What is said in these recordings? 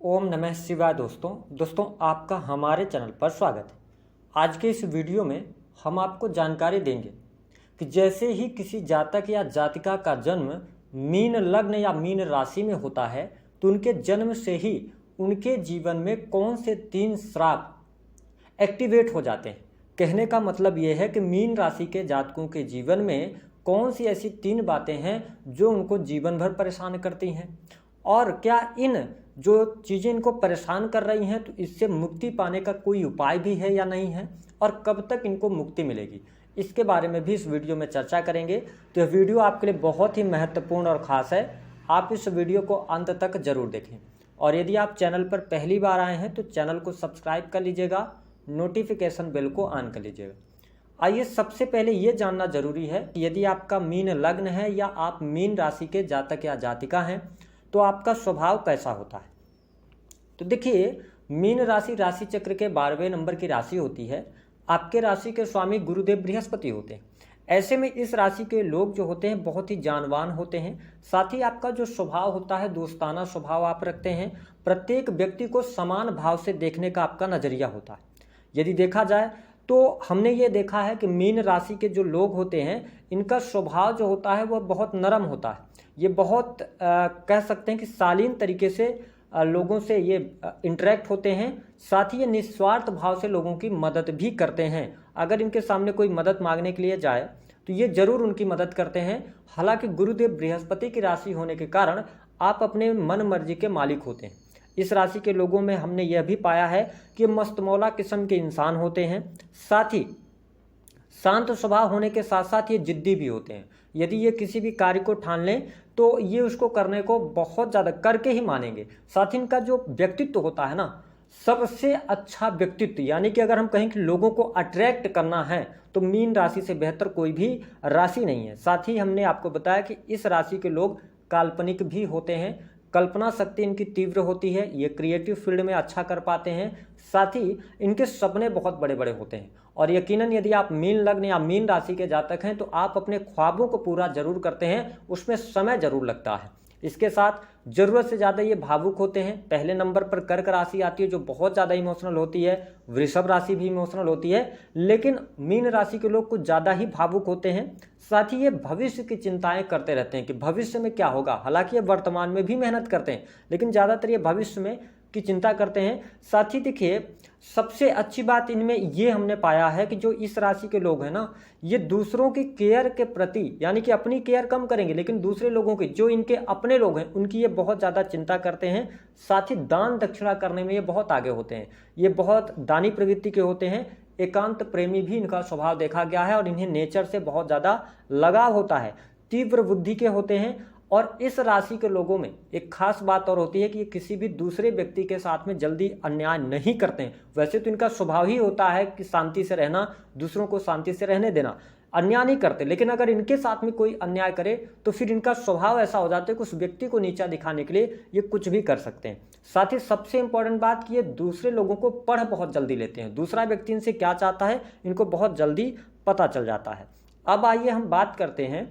ओम नमः शिवाय। दोस्तों आपका हमारे चैनल पर स्वागत है। आज के इस वीडियो में हम आपको जानकारी देंगे कि जैसे ही किसी जातक या जातिका का जन्म मीन लग्न या मीन राशि में होता है तो उनके जन्म से ही उनके जीवन में कौन से 3 श्राप एक्टिवेट हो जाते हैं। कहने का मतलब ये है कि मीन राशि के जातकों के जीवन में कौन सी ऐसी 3 बातें हैं जो उनको जीवन भर परेशान करती हैं, और क्या इन जो चीज़ें इनको परेशान कर रही हैं तो इससे मुक्ति पाने का कोई उपाय भी है या नहीं है, और कब तक इनको मुक्ति मिलेगी, इसके बारे में भी इस वीडियो में चर्चा करेंगे। तो यह वीडियो आपके लिए बहुत ही महत्वपूर्ण और ख़ास है। आप इस वीडियो को अंत तक जरूर देखें, और यदि आप चैनल पर पहली बार आए हैं तो चैनल को सब्सक्राइब कर लीजिएगा, नोटिफिकेशन बेल को ऑन कर लीजिएगा। आइए, सबसे पहले ये जानना जरूरी है कि यदि आपका मीन लग्न है या आप मीन राशि के जातक या जातिका हैं तो आपका स्वभाव कैसा होता है। तो देखिए, मीन राशि राशि चक्र के 12वें नंबर की राशि होती है। आपके राशि के स्वामी गुरुदेव बृहस्पति होते हैं। ऐसे में इस राशि के लोग जो होते हैं बहुत ही जानवान होते हैं। साथ ही आपका जो स्वभाव होता है दोस्ताना स्वभाव आप रखते हैं। प्रत्येक व्यक्ति को समान भाव से देखने का आपका नज़रिया होता है। यदि देखा जाए तो हमने ये देखा है कि मीन राशि के जो लोग होते हैं इनका स्वभाव जो होता है वह बहुत नरम होता है। ये बहुत कह सकते हैं कि शालीन तरीके से लोगों से ये इंटरेक्ट होते हैं। साथ ही ये निस्वार्थ भाव से लोगों की मदद भी करते हैं। अगर इनके सामने कोई मदद मांगने के लिए जाए तो ये जरूर उनकी मदद करते हैं। हालांकि गुरुदेव बृहस्पति की राशि होने के कारण आप अपने मन मर्जी के मालिक होते हैं। इस राशि के लोगों में हमने यह भी पाया है कि मस्तमौला किस्म के इंसान होते हैं। साथ ही शांत स्वभाव होने के साथ साथ ये जिद्दी भी होते हैं। यदि ये किसी भी कार्य को ठान लें तो ये उसको करने को बहुत ज़्यादा करके ही मानेंगे। साथ ही इनका जो व्यक्तित्व होता है ना, सबसे अच्छा व्यक्तित्व, यानी कि अगर हम कहें कि लोगों को अट्रैक्ट करना है तो मीन राशि से बेहतर कोई भी राशि नहीं है। साथ ही हमने आपको बताया कि इस राशि के लोग काल्पनिक भी होते हैं। कल्पना शक्ति इनकी तीव्र होती है। ये क्रिएटिव फील्ड में अच्छा कर पाते हैं। साथ ही इनके सपने बहुत बड़े बड़े होते हैं। और यकीनन यदि आप मीन लग्न या मीन राशि के जातक हैं तो आप अपने ख्वाबों को पूरा जरूर करते हैं, उसमें समय जरूर लगता है। इसके साथ जरूरत से ज़्यादा ये भावुक होते हैं। पहले नंबर पर कर्क राशि आती है जो बहुत ज़्यादा इमोशनल होती है। वृषभ राशि भी इमोशनल होती है, लेकिन मीन राशि के लोग कुछ ज़्यादा ही भावुक होते हैं। साथ ही ये भविष्य की चिंताएं करते रहते हैं कि भविष्य में क्या होगा। हालांकि ये वर्तमान में भी मेहनत करते हैं, लेकिन ज़्यादातर ये भविष्य में की चिंता करते हैं। साथ ही देखिए, सबसे अच्छी बात इनमें ये हमने पाया है कि जो इस राशि के लोग हैं ना, ये दूसरों की केयर के प्रति, यानी कि अपनी केयर कम करेंगे लेकिन दूसरे लोगों की, जो इनके अपने लोग हैं उनकी ये बहुत ज़्यादा चिंता करते हैं। साथ ही दान दक्षिणा करने में ये बहुत आगे होते हैं। ये बहुत दानी प्रवृत्ति के होते हैं। एकांत प्रेमी भी इनका स्वभाव देखा गया है और इन्हें नेचर से बहुत ज़्यादा लगाव होता है। तीव्र बुद्धि के होते हैं। और इस राशि के लोगों में एक खास बात और होती है कि ये किसी भी दूसरे व्यक्ति के साथ में जल्दी अन्याय नहीं करते हैं। वैसे तो इनका स्वभाव ही होता है कि शांति से रहना, दूसरों को शांति से रहने देना, अन्याय नहीं करते। लेकिन अगर इनके साथ में कोई अन्याय करे तो फिर इनका स्वभाव ऐसा हो जाता है कि उस व्यक्ति को नीचा दिखाने के लिए ये कुछ भी कर सकते हैं। साथ ही सबसे इंपॉर्टेंट बात कि ये दूसरे लोगों को पढ़ बहुत जल्दी लेते हैं। दूसरा व्यक्ति इनसे क्या चाहता है इनको बहुत जल्दी पता चल जाता है। अब आइए हम बात करते हैं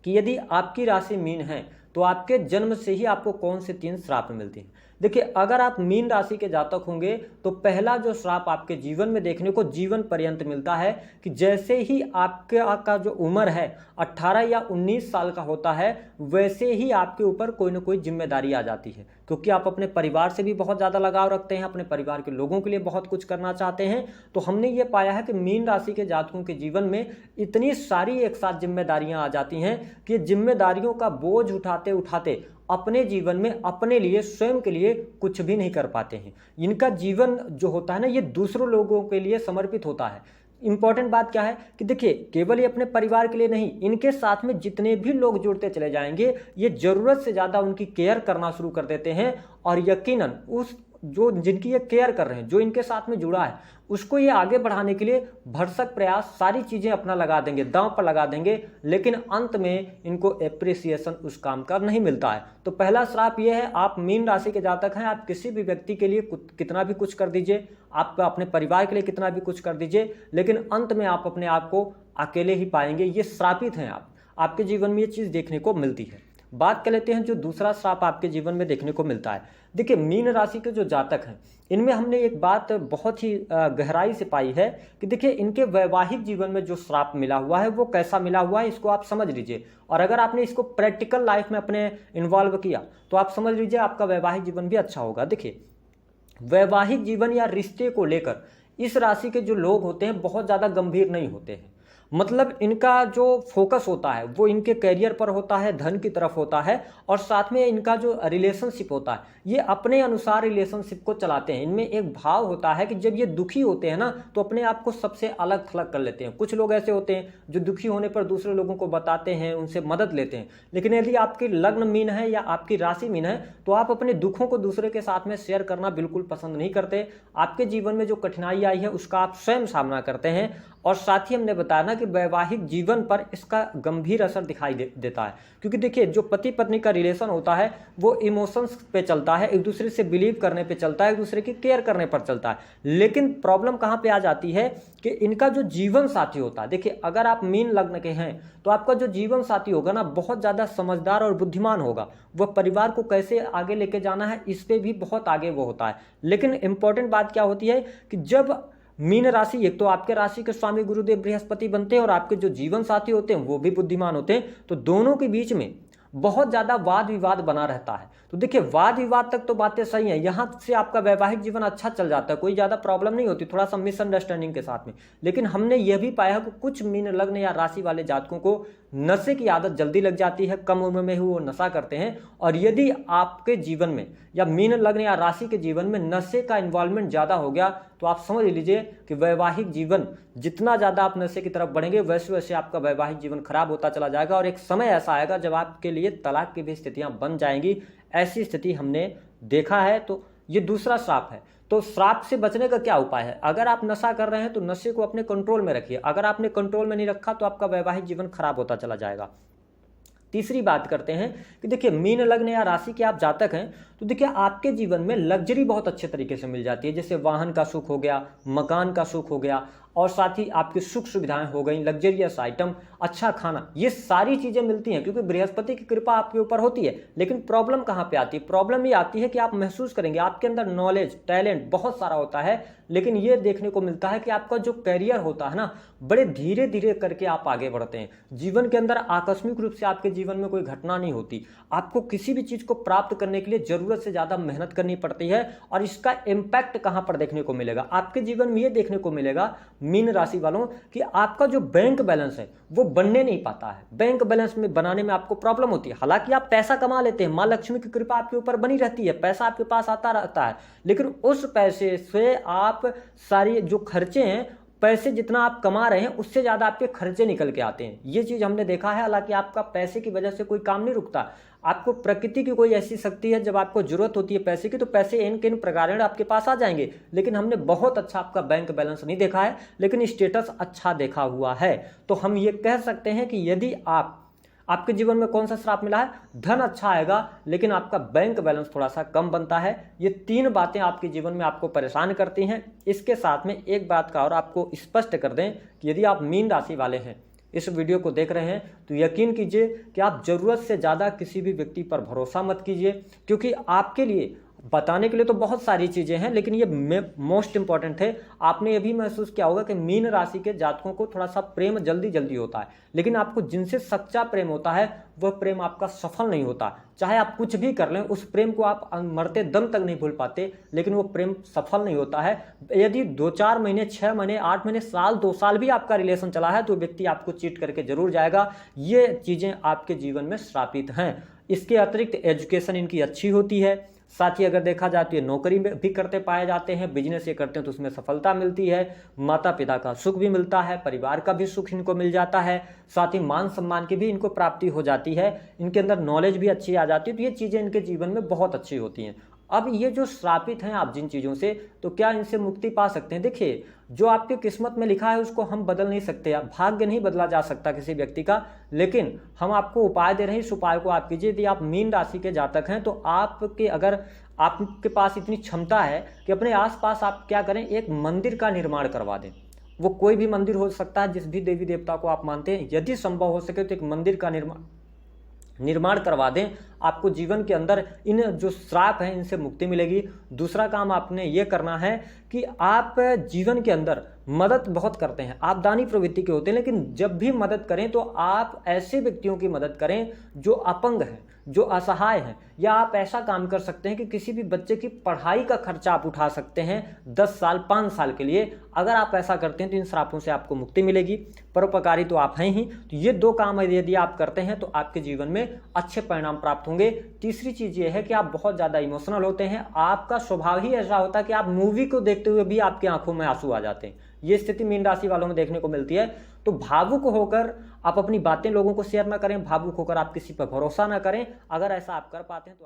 कि यदि आपकी राशि मीन है तो आपके जन्म से ही आपको कौन से 3 श्राप मिलते हैं। देखिए, अगर आप मीन राशि के जातक होंगे तो पहला जो श्राप आपके जीवन में देखने को जीवन पर्यंत मिलता है कि जैसे ही आपका जो उम्र है 18 या 19 साल का होता है, वैसे ही आपके ऊपर कोई ना कोई जिम्मेदारी आ जाती है। क्योंकि आप अपने परिवार से भी बहुत ज़्यादा लगाव रखते हैं, अपने परिवार के लोगों के लिए बहुत कुछ करना चाहते हैं। तो हमने ये पाया है कि मीन राशि के जातकों के जीवन में इतनी सारी एक साथ जिम्मेदारियां आ जाती हैं कि जिम्मेदारियों का बोझ उठाते उठाते अपने जीवन में अपने लिए, स्वयं के लिए कुछ भी नहीं कर पाते हैं। इनका जीवन जो होता है ना, ये दूसरों लोगों के लिए समर्पित होता है। इंपॉर्टेंट बात क्या है कि देखिए, केवल ये अपने परिवार के लिए नहीं, इनके साथ में जितने भी लोग जुड़ते चले जाएंगे ये जरूरत से ज़्यादा उनकी केयर करना शुरू कर देते हैं। और यकीनन उस जो जिनकी ये केयर कर रहे हैं, जो इनके साथ में जुड़ा है, उसको ये आगे बढ़ाने के लिए भरसक प्रयास, सारी चीज़ें अपना लगा देंगे, दांव पर लगा देंगे, लेकिन अंत में इनको एप्रिसिएशन उस काम का नहीं मिलता है। तो पहला श्राप ये है, आप मीन राशि के जातक हैं, आप किसी भी व्यक्ति के लिए कितना भी कुछ कर दीजिए, आप अपने परिवार के लिए कितना भी कुछ कर दीजिए, लेकिन अंत में आप अपने आप को अकेले ही पाएंगे। ये श्रापित हैं आप, आपके जीवन में ये चीज़ देखने को मिलती है। बात कर लेते हैं जो दूसरा श्राप आपके जीवन में देखने को मिलता है। देखिए, मीन राशि के जो जातक हैं, इनमें हमने एक बात बहुत ही गहराई से पाई है कि देखिए, इनके वैवाहिक जीवन में जो श्राप मिला हुआ है वो कैसा मिला हुआ है, इसको आप समझ लीजिए। और अगर आपने इसको प्रैक्टिकल लाइफ में अपने इन्वॉल्व किया तो आप समझ लीजिए आपका वैवाहिक जीवन भी अच्छा होगा। देखिए, वैवाहिक जीवन या रिश्ते को लेकर इस राशि के जो लोग होते हैं बहुत ज़्यादा गंभीर नहीं होते हैं। मतलब इनका जो फोकस होता है वो इनके करियर पर होता है, धन की तरफ होता है, और साथ में इनका जो रिलेशनशिप होता है ये अपने अनुसार रिलेशनशिप को चलाते हैं। इनमें एक भाव होता है कि जब ये दुखी होते हैं ना तो अपने आप को सबसे अलग थलग कर लेते हैं। कुछ लोग ऐसे होते हैं जो दुखी होने पर दूसरे लोगों को बताते हैं, उनसे मदद लेते हैं। लेकिन यदि आपकी लग्न मीन है या आपकी राशि मीन है तो आप अपने दुखों को दूसरे के साथ में शेयर करना बिल्कुल पसंद नहीं करते। आपके जीवन में जो कठिनाई आई है उसका आप स्वयं सामना करते हैं। और साथ ही हमने बताया ना कि वैवाहिक जीवन पर इसका गंभीर असर दिखाई देता है, क्योंकि देखिए, जो पति पत्नी का रिलेशन होता है वो इमोशंस पे चलता है, एक दूसरे से बिलीव करने पे चलता है, एक दूसरे की केयर करने पर चलता है। लेकिन प्रॉब्लम कहाँ पे आ जाती है कि इनका जो जीवन साथी होता है, देखिए अगर आप मीन लग्न के हैं तो आपका जो जीवन साथी होगा ना बहुत ज़्यादा समझदार और बुद्धिमान होगा। वह परिवार को कैसे आगे लेके जाना है इस पे भी बहुत आगे वो होता है। लेकिन इंपॉर्टेंट बात क्या होती है कि जब मीन राशि, एक तो आपके राशि के स्वामी गुरुदेव बृहस्पति बनते हैं और आपके जो जीवन साथी होते हैं वो भी बुद्धिमान होते हैं, तो दोनों के बीच में बहुत ज़्यादा वाद विवाद बना रहता है। तो देखिए, वाद विवाद तक तो बातें सही हैं, यहाँ से आपका वैवाहिक जीवन अच्छा चल जाता है, कोई ज़्यादा प्रॉब्लम नहीं होती, थोड़ा सा मिसअंडरस्टैंडिंग के साथ में। लेकिन हमने यह भी पाया कि कुछ मीन लग्न या राशि वाले जातकों को नशे की आदत जल्दी लग जाती है, कम उम्र में ही वो नशा करते हैं। और यदि आपके जीवन में या मीन लग्न या राशि के जीवन में नशे का इन्वॉल्वमेंट ज़्यादा हो गया तो आप समझ लीजिए कि वैवाहिक जीवन जितना ज़्यादा आप नशे की तरफ बढ़ेंगे वैसे वैसे आपका वैवाहिक जीवन खराब होता चला जाएगा। और एक समय ऐसा आएगा जब आपके लिए तलाक की भी स्थितियाँ बन जाएंगी। ऐसी स्थिति हमने देखा है। तो ये दूसरा श्राप है। तो श्राप से बचने का क्या उपाय है? अगर आप नशा कर रहे हैं तो नशे को अपने कंट्रोल में रखिए। अगर आपने कंट्रोल में नहीं रखा तो आपका वैवाहिक जीवन खराब होता चला जाएगा। तीसरी बात करते हैं कि देखिए, मीन लग्न या राशि के आप जातक हैं तो देखिए आपके जीवन में लग्जरी बहुत अच्छे तरीके से मिल जाती है। जैसे वाहन का सुख हो गया, मकान का सुख हो गया, और साथ ही आपकी सुख सुविधाएं हो गई, लग्जरियस आइटम, अच्छा खाना, ये सारी चीज़ें मिलती हैं क्योंकि बृहस्पति की कृपा आपके ऊपर होती है। लेकिन प्रॉब्लम कहाँ पे आती है? प्रॉब्लम ये आती है कि आप महसूस करेंगे आपके अंदर नॉलेज, टैलेंट बहुत सारा होता है, लेकिन ये देखने को मिलता है कि आपका जो करियर होता है ना, बड़े धीरे धीरे करके आप आगे बढ़ते हैं। जीवन के अंदर आकस्मिक रूप से आपके जीवन में कोई घटना नहीं होती। आपको किसी भी चीज़ को प्राप्त करने के लिए ज़रूरत से ज़्यादा मेहनत करनी पड़ती है। और इसका इम्पैक्ट कहाँ पर देखने को मिलेगा? आपके जीवन में ये देखने को मिलेगा मीन राशि वालों कि आपका जो बैंक बैलेंस है वो बनने नहीं पाता है। बैंक बैलेंस में बनाने में आपको प्रॉब्लम होती है। हालांकि आप पैसा कमा लेते हैं, माँ लक्ष्मी की कृपा आपके ऊपर बनी रहती है, पैसा आपके पास आता रहता है, लेकिन उस पैसे से आप सारी जो खर्चे हैं, पैसे जितना आप कमा रहे हैं उससे ज़्यादा आपके खर्चे निकल के आते हैं। ये चीज़ हमने देखा है। हालांकि आपका पैसे की वजह से कोई काम नहीं रुकता। आपको प्रकृति की कोई ऐसी शक्ति है, जब आपको जरूरत होती है पैसे की तो पैसे इन किन प्रकार आपके पास आ जाएंगे। लेकिन हमने बहुत अच्छा आपका बैंक बैलेंस नहीं देखा है, लेकिन स्टेटस अच्छा देखा हुआ है। तो हम ये कह सकते हैं कि यदि आपके जीवन में कौन सा श्राप मिला है? धन अच्छा आएगा लेकिन आपका बैंक बैलेंस थोड़ा सा कम बनता है। ये तीन बातें आपके जीवन में आपको परेशान करती हैं। इसके साथ में एक बात का और आपको स्पष्ट कर दें कि यदि आप मीन राशि वाले हैं, इस वीडियो को देख रहे हैं, तो यकीन कीजिए कि आप ज़रूरत से ज़्यादा किसी भी व्यक्ति पर भरोसा मत कीजिए, क्योंकि आपके लिए बताने के लिए तो बहुत सारी चीज़ें हैं, लेकिन ये मोस्ट इंपॉर्टेंट है। आपने ये भी महसूस किया होगा कि मीन राशि के जातकों को थोड़ा सा प्रेम जल्दी जल्दी होता है, लेकिन आपको जिनसे सच्चा प्रेम होता है वह प्रेम आपका सफल नहीं होता। चाहे आप कुछ भी कर लें, उस प्रेम को आप मरते दम तक नहीं भूल पाते, लेकिन वो प्रेम सफल नहीं होता है। यदि 2-4 महीने, 6 महीने, 8 महीने, साल, 2 साल भी आपका रिलेशन चला है तो व्यक्ति आपको चीट करके जरूर जाएगा। ये चीज़ें आपके जीवन में श्रापित हैं। इसके अतिरिक्त एजुकेशन इनकी अच्छी होती है। साथ ही अगर देखा जाए तो ये नौकरी में भी करते पाए जाते हैं, बिजनेस ये करते हैं तो उसमें सफलता मिलती है, माता पिता का सुख भी मिलता है, परिवार का भी सुख इनको मिल जाता है, साथ ही मान सम्मान की भी इनको प्राप्ति हो जाती है, इनके अंदर नॉलेज भी अच्छी आ जाती है। तो ये चीज़ें इनके जीवन में बहुत अच्छी होती हैं। अब ये जो श्रापित हैं आप जिन चीज़ों से, तो क्या इनसे मुक्ति पा सकते हैं? देखिए, जो आपकी किस्मत में लिखा है उसको हम बदल नहीं सकते, भाग्य नहीं बदला जा सकता किसी व्यक्ति का, लेकिन हम आपको उपाय दे रहे हैं। इस उपाय को आप कीजिए। यदि आप मीन राशि के जातक हैं तो अगर आपके पास इतनी क्षमता है कि अपने आसपास आप क्या करें, एक मंदिर का निर्माण करवा दें। वो कोई भी मंदिर हो सकता है, जिस भी देवी देवता को आप मानते हैं। यदि संभव हो सके तो एक मंदिर का निर्माण निर्माण करवा दें, आपको जीवन के अंदर इन जो श्राप हैं इनसे मुक्ति मिलेगी। दूसरा काम आपने ये करना है कि आप जीवन के अंदर मदद बहुत करते हैं, आप दानी प्रवृत्ति के होते हैं, लेकिन जब भी मदद करें तो आप ऐसे व्यक्तियों की मदद करें जो अपंग हैं, जो असहाय हैं, या आप ऐसा काम कर सकते हैं कि किसी भी बच्चे की पढ़ाई का खर्चा आप उठा सकते हैं 10 साल 5 साल के लिए। अगर आप ऐसा करते हैं तो इन श्रापों से आपको मुक्ति मिलेगी। परोपकारी तो आप हैं ही, तो ये 2 काम यदि आप करते हैं तो आपके जीवन में अच्छे परिणाम प्राप्त होंगे। तीसरी चीज ये है कि आप बहुत ज्यादा इमोशनल होते हैं, आपका स्वभाव ही ऐसा होता है कि आप मूवी को देखते हुए भी आपकी आंखों में आंसू आ जाते हैं। ये स्थिति मीन राशि वालों में देखने को मिलती है। तो भावुक होकर आप अपनी बातें लोगों को शेयर ना करें, भावुक होकर आप किसी पर भरोसा ना करें। अगर ऐसा आप कर पाते हैं तो